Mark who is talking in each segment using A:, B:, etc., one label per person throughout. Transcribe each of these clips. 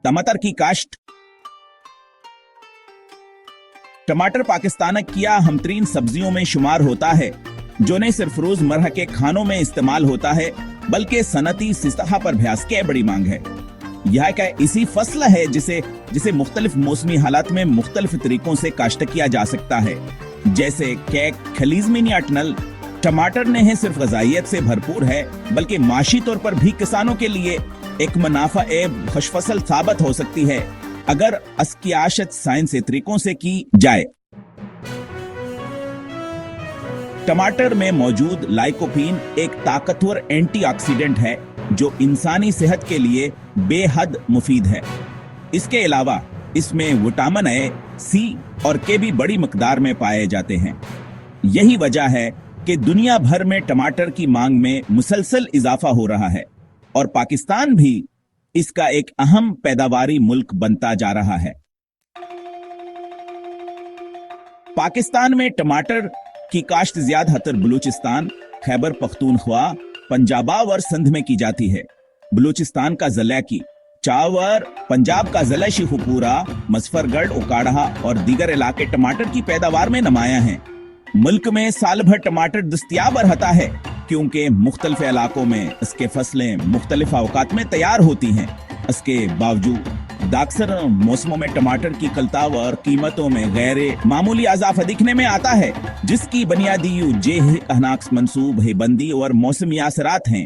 A: टमाटर की काश्त। टमाटर पाकिस्तान की अहम सब्जियों में शुमार होता है, जो न सिर्फ रोजमर्रा के खानों में इस्तेमाल होता है बल्कि सनती सतह पर भी इसकी बड़ी मांग है। यह एक ऐसी फसल है जिसे मुख्तलिफ मौसमी हालात में मुख्तलिफ तरीकों से काश्त किया जा सकता है, जैसे केक, खलीजमीन या टनल। टमाटर नहीं सिर्फ ग़िज़ाइयत से भरपूर है बल्कि माशी तौर पर भी किसानों के लिए एक मुनाफ़ा खुश फसल साबित हो सकती है अगर इसकी आशत साइंसी तरीकों से की जाए। टमाटर में मौजूद लाइकोपीन एक ताकतवर एंटीऑक्सीडेंट है जो इंसानी सेहत के लिए बेहद मुफीद है। इसके अलावा इसमें विटामिन ए, सी और के भी बड़ी मकदार में पाए जाते हैं। यही वजह है कि दुनिया भर में टमाटर की मांग में मुसलसल इजाफा हो रहा है और पाकिस्तान भी इसका एक अहम पैदावारी मुल्क बनता जा रहा है। पाकिस्तान में टमाटर की काश्त ज्यादातर बलूचिस्तान, खैबर पख्तूनख्वा, पंजाब और सिंध में की जाती है। बलूचिस्तान का ज़िला की चावर, पंजाब का ज़िला शेखुपुरा, मुजफ्फरगढ़, ओकाड़ा और दीगर इलाके टमाटर की पैदावार में नुमायां हैं। मुल्क में साल भर टमाटर दस्तयाब रहता है क्योंकि मुख्तलिफ इलाकों में इसके फसलें मुख्तलिफ अवकात में तैयार होती हैं। इसके बावजूद अक्सर मौसमों में टमाटर की कल्ताव और कीमतों में गैर मामूली इजाफा दिखने में आता है, जिसकी बुनियादी वजह अहनाक मंसूब बंदी और मौसमी असरात हैं।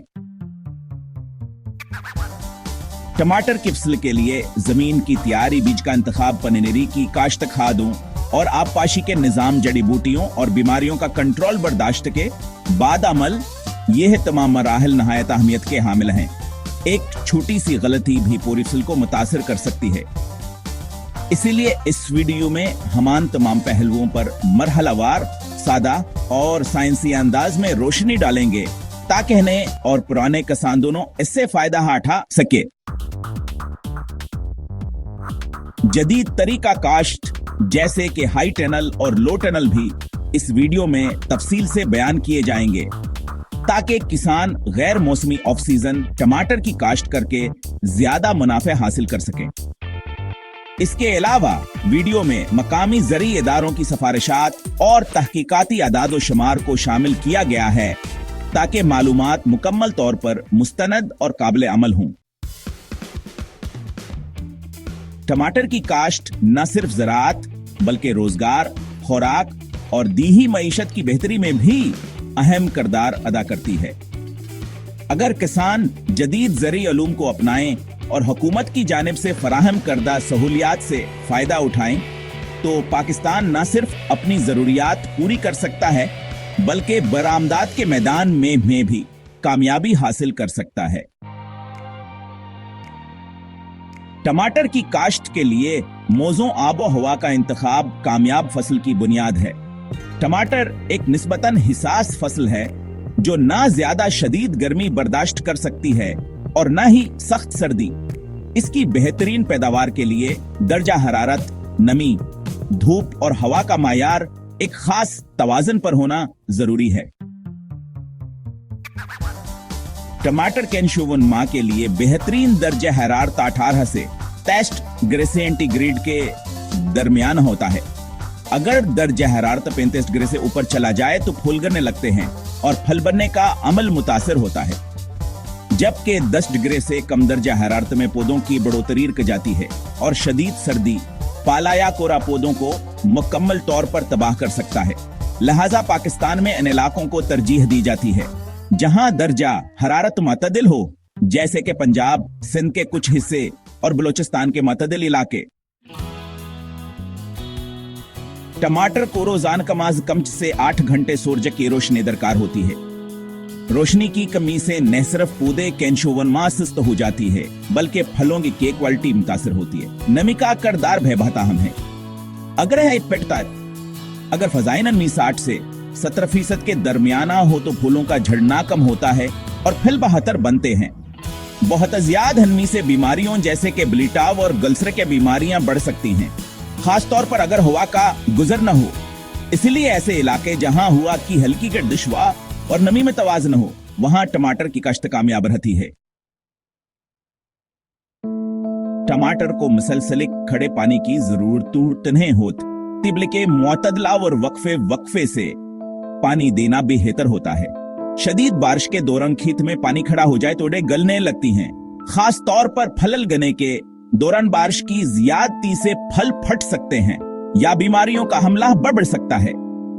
A: टमाटर की फसल के लिए जमीन की तैयारी, बीज का इंतखाब, पननेरी की काश्त, खादों और आबपाशी के निजाम, जड़ी बूटियों और बीमारियों का कंट्रोल बर्दाश्त के बाद अमल, यह तमाम मराहल नहायत अहमियत के हामिल हैं। एक छोटी सी गलती भी पूरी फसल को मुतासिर कर सकती है। इसीलिए इस वीडियो में हम तमाम पहलुओं पर मरहलावार, सादा और साइंसी अंदाज में रोशनी डालेंगे ताकि नए और पुराने किसान दोनों इससे फायदा उठा सके। जदीद तरीका काश्त जैसे कि हाई टनल और लो टनल भी इस वीडियो में तफसील से बयान किए जाएंगे ताकि किसान गैर मौसमी ऑफ सीजन टमाटर की काश्त करके ज्यादा मुनाफे हासिल कर सकें। इसके अलावा वीडियो में मकामी ज़री इदारों की सिफारिशात और तहकीकाती अदाद व शुमार को शामिल किया गया है ताकि मालूमात मुकम्मल तौर पर मुस्तनद और काबिल अमल हों। टमाटर की काश्त न सिर्फ ज़राअत बल्कि रोजगार, खुराक और दीही मईशत की बेहतरी में भी अहम किरदार अदा करती है। अगर किसान जदीद ज़री उलूम को अपनाएं और हुकूमत की जानिब से फराहम करदा सहूलियात से फायदा उठाएं तो पाकिस्तान न सिर्फ अपनी जरूरियात पूरी कर सकता है बल्कि बरामदात के मैदान में भी कामयाबी हासिल कर सकता है। टमाटर की काश्त के लिए मौजूं आबो हवा का इंतखाब कामयाब फसल की बुनियाद है। टमाटर एक निस्बतन हिसास फसल है जो ना ज्यादा शदीद गर्मी बर्दाश्त कर सकती है और ना ही सख्त सर्दी। इसकी बेहतरीन पैदावार के लिए दर्जा हरारत, नमी, धूप और हवा का मायार एक खास तवाज़न पर होना जरूरी है। टमाटर कैंशोवन माह के लिए बेहतरीन दर्जा हरारत 18 से 23 डिग्री सेंटीग्रेड के दरमियान होता है। अगर दर्जा हरारत 35 डिग्री से ऊपर चला जाए तो फूल गिरने लगते हैं और फल बनने का अमल मुतासर होता है, जबकि 10 डिग्री से कम दर्जा हरारत में पौधों की बढ़ोतरी रुक जाती है और शदीद सर्दी पाला या कोरा पौधों को मुकम्मल तौर पर तबाह कर सकता है। लिहाजा पाकिस्तान में इन इलाकों को तरजीह दी जाती है जहां दर्जा हरारत मतदिल हो, जैसे कि पंजाब, सिंध के कुछ हिस्से और बलूचिस्तान के मतदिल इलाके। टमाटर को रोजाना कम से कम 8 घंटे सूरज की रोशनी दरकार होती है। रोशनी की कमी से न सिर्फ पौधे कैंशोवन माह सुस्त हो जाती है बल्कि फलों की केक क्वालिटी मुतासर होती है। नमी का किरदार बेहद अहम है। अगर फजाइन नमी 60 से 70% के दरमियाना हो तो फूलों का झड़ना कम होता है और फल बहतर बनते हैं। बहुत ज्यादा नमी से बीमारियों जैसे कि ब्लीटाव और गल्सर के बीमारियां बढ़ सकती हैं, खास तौर पर अगर हवा का गुजर न हो। इसलिए ऐसे इलाके जहां हवा की हल्की गर्दिश और नमी में तवाज़ुन हो, वहां टमाटर की काश्त कामयाब रहती है। टमाटर को मुसलसले खड़े पानी की जरूरत नहीं होती, बल्कि मुतदला और वक्फे वक्फे से पानी देना बेहतर होता है। शदीद बारिश के दौरान खेत में पानी खड़ा हो जाए तो वे गलने लगती हैं। खास तौर पर फल गने के दौरान बारिश की ज्यादती से फल फट सकते हैं या बीमारियों का हमला बढ़ सकता है।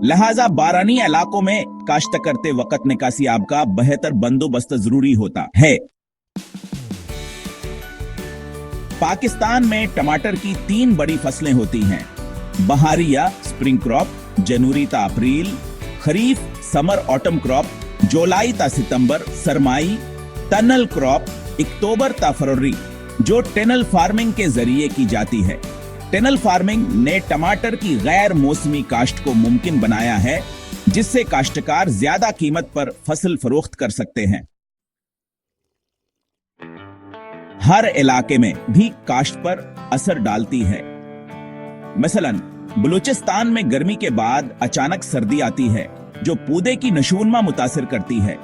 A: लिहाजा बारानी इलाकों में काश्त करते वक्त निकासी आब का बेहतर बंदोबस्त जरूरी होता है। पाकिस्तान में टमाटर की 3 बड़ी फसलें होती हैं: बहारिया स्प्रिंग क्रॉप, जनवरी ता अप्रैल, खरीफ समर ऑटम क्रॉप, जुलाई ता सितंबर, सरमाई टनल क्रॉप, अक्टूबर ता फरवरी, जो टनल फार्मिंग के जरिए की जाती है। टनल फार्मिंग ने टमाटर की गैर मौसमी काश्त को मुमकिन बनाया है, जिससे काश्तकार ज्यादा कीमत पर फसल फरोख्त कर सकते हैं। हर इलाके में भी काश्त पर असर डालती है। मसलन बलूचिस्तान में गर्मी के बाद अचानक सर्दी आती है, जो पौधे की नशोनमा मुतासिर करती है।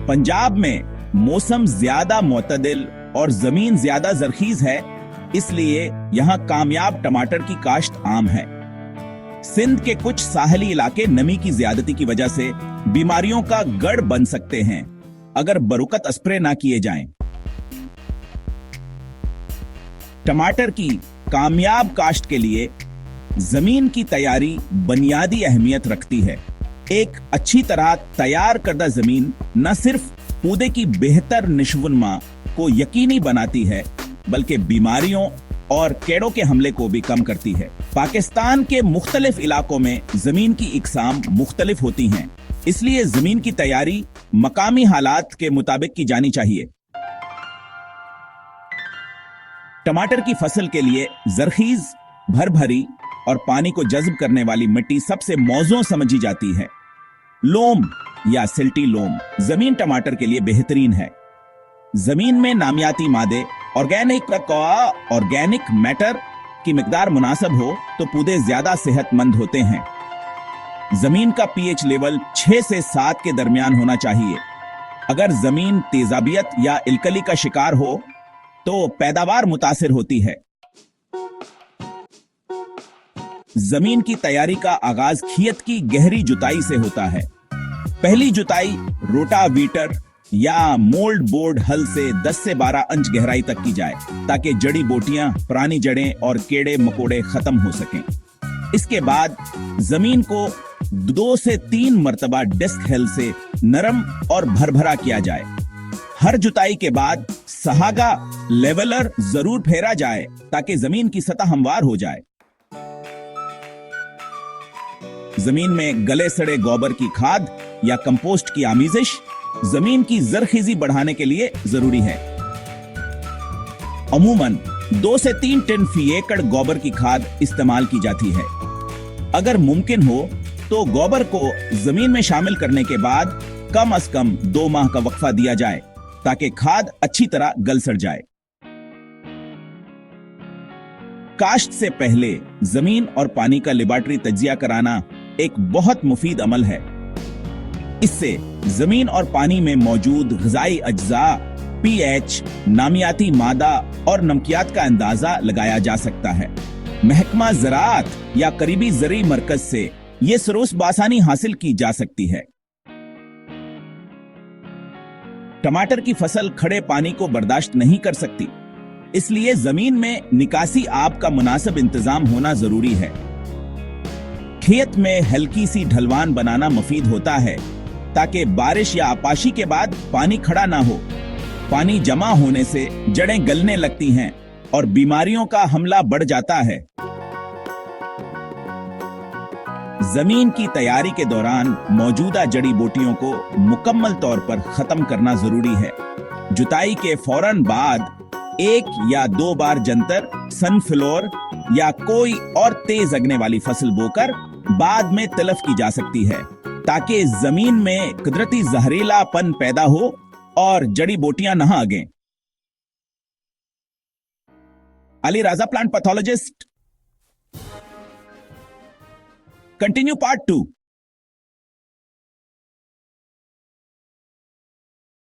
A: पंजाब में मौसम ज्यादा मुतदिल और जमीन ज्यादा जरखीज है, इसलिए यहाँ कामयाब टमाटर की काश्त आम है। सिंध के कुछ साहली इलाके नमी की ज्यादती की वजह से बीमारियों का गढ़ बन सकते हैं अगर बरुकत स्प्रे ना किए जाएं। टमाटर की कामयाब काश्त के लिए जमीन की तैयारी बुनियादी अहमियत रखती है। एक अच्छी तरह तैयार करदा जमीन न सिर्फ पौधे की बेहतर नशोनमा को यकीनी बनाती है, बल्कि बीमारियों और कीड़ों के हमले को भी कम करती है। पाकिस्तान के मुख्तलिफ इलाकों में जमीन की इकसाम मुख्तलिफ होती हैं, इसलिए जमीन की तैयारी मकामी हालात के मुताबिक की जानी चाहिए। टमाटर की फसल के लिए जरखीज, भरभरी और पानी को जज्ब करने वाली मिट्टी सबसे मौजूद समझी जाती है। लोम या सिल्टी लोम जमीन टमाटर के लिए बेहतरीन है। जमीन में नामियाती मादे ऑर्गेनिक मैटर की मिकदार मुनासिब हो तो पौधे ज्यादा सेहतमंद होते हैं। जमीन का पीएच लेवल 6 से 7 के दरमियान होना चाहिए। अगर जमीन तेजाबियत या इल्कली का शिकार हो तो पैदावार मुतासिर होती है। जमीन की तैयारी का आगाज खेत की गहरी जुताई से होता है। पहली जुताई रोटावीटर या मोल्ड बोर्ड हल से 10 से 12 इंच गहराई तक की जाए, ताकि जड़ी बूटियां, पुरानी जड़ें और कीड़े मकोड़े खत्म हो सकें। इसके बाद जमीन को 2 से 3 मरतबा डिस्क हल से नरम और भरभरा किया जाए। हर जुताई के बाद सहागा लेवलर जरूर फेरा जाए ताकि जमीन की सतह हमवार हो जाए। जमीन में गले सड़े गोबर की खाद या कंपोस्ट की आमिजिश जमीन की जरखीजी बढ़ाने के लिए जरूरी है। अमूमन 2 से 3 टन फी एकड़ गोबर की खाद इस्तेमाल की जाती है। अगर मुमकिन हो तो गोबर को जमीन में शामिल करने के बाद कम से कम 2 माह का वक्फा दिया जाए, ताकि खाद अच्छी तरह गल सड़ जाए। काश्त से पहले जमीन और पानी का लेबोरेटरी तज्जिया कराना एक बहुत मुफीद अमल है। इससे जमीन और पानी में मौजूद ग़िज़ाई अज्जा, पीएच, नामियाती मादा और नमकियात का अंदाजा लगाया जा सकता है। महकमा ज़राअत या करीबी ज़री मरकज से यह सरोस बासानी हासिल की जा सकती है। टमाटर की फसल खड़े पानी को बर्दाश्त नहीं कर सकती, इसलिए जमीन में निकासी आब का मुनासिब इंतजाम होना जरूरी है। खेत में हल्की सी ढलवान बनाना मुफीद होता है, ताकि बारिश या आपाशी के बाद पानी खड़ा ना हो। पानी जमा होने से जड़ें गलने लगती हैं और बीमारियों का हमला बढ़ जाता है। जमीन की तैयारी के दौरान मौजूदा जड़ी बूटियों को मुकम्मल तौर पर खत्म करना जरूरी है। जुताई के फौरन बाद 1 या 2 बार जंतर, सनफ्लोर या कोई और तेज अगने वाली फसल बोकर बाद में तलफ की जा सकती है, ताकि जमीन में कुदरती जहरीलापन पैदा हो और जड़ी बूटियां न आगे। अली राजा प्लांट पैथोलॉजिस्ट, कंटिन्यू पार्ट 2।